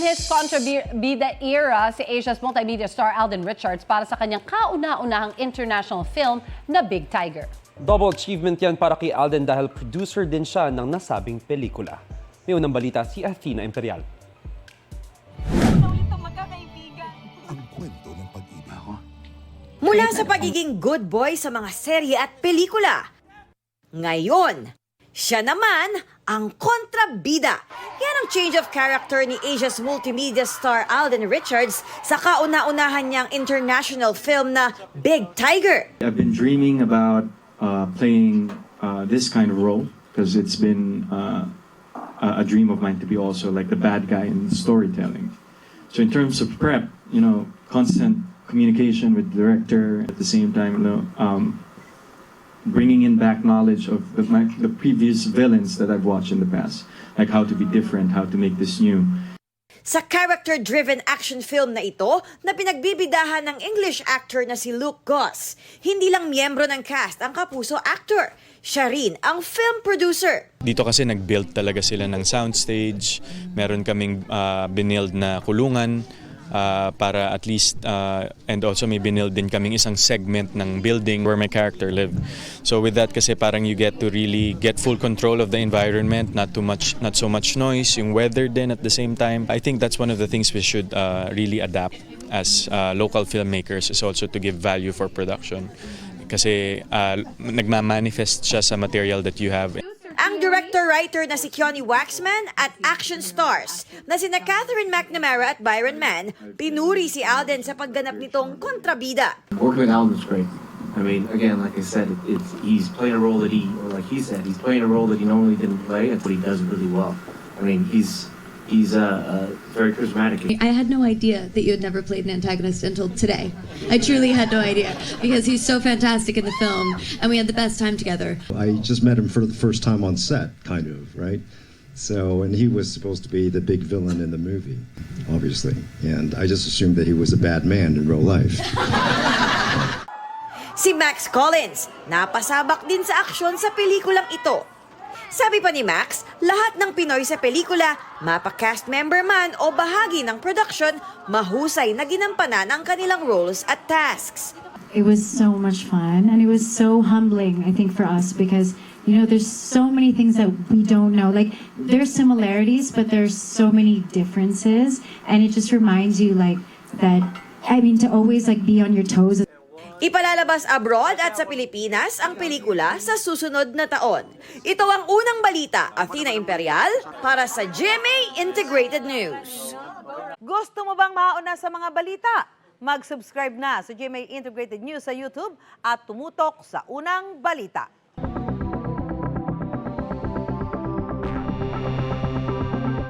In his kontrabida era, si Asia's multimedia star Alden Richards para sa kanyang kauna-unahang international film na Big Tiger. Double achievement yan para kay Alden dahil producer din siya ng nasabing pelikula. May unang balita si Athena Imperial. Ang kwento ng pag-ibig. Mula sa pagiging good boy sa mga serye at pelikula, ngayon, siya naman ang kontrabida. Yan ang change of character ni Asia's multimedia star Alden Richards sa kauna-unahan niyang international film na Big Tiger. I've been dreaming about playing this kind of role because it's been a dream of mine to be also like the bad guy in storytelling. So in terms of prep, constant communication with the director at the same time, bringing in back knowledge of the previous villains that I've watched in the past, like how to be different, how to make this new. Sa character-driven action film na ito, na pinagbibidahan ng English actor na si Luke Goss, hindi lang miyembro ng cast ang kapuso actor, siya rin ang film producer. Dito kasi nag-build talaga sila ng soundstage, meron kaming binild na kulungan, para at least, and also may binild din kaming isang segment ng building where my character lived. So with that kasi parang you get to really get full control of the environment, not so much noise, yung weather din at the same time. I think that's one of the things we should really adapt as local filmmakers, is also to give value for production. Kasi nagmamanifest siya sa material that you have. Ang director-writer na si Keone Waxman at action stars na sina Catherine McNamara at Byron Mann, pinuri si Alden sa pagganap nitong kontrabida. Working with Alden is great. I mean, again, like I said, he's playing a role that like he said, he's playing a role that he normally didn't play, but he does really well. I mean, he's very charismatic. I had no idea that you had never played an antagonist until today. I truly had no idea because he's so fantastic in the film and we had the best time together. I just met him for the first time on set, kind of, right? So, and he was supposed to be the big villain in the movie, obviously. And I just assumed that he was a bad man in real life. Si Max Collins, napasabak din sa aksyon sa pelikulang ito. Sabi pa ni Max, lahat ng Pinoy sa pelikula, mapa-cast member man o bahagi ng production, mahusay na ginampanan ang kanilang roles at tasks. It was so much fun and it was so humbling, I think, for us because, there's so many things that we don't know. Like, there's similarities, but there's so many differences and it just reminds you to always be on your toes. Ipalalabas abroad at sa Pilipinas ang pelikula sa susunod na taon. Ito ang unang balita, Athena Imperial, para sa GMA Integrated News. Gusto mo bang mauna sa mga balita? Mag-subscribe na sa GMA Integrated News sa YouTube at tumutok sa unang balita.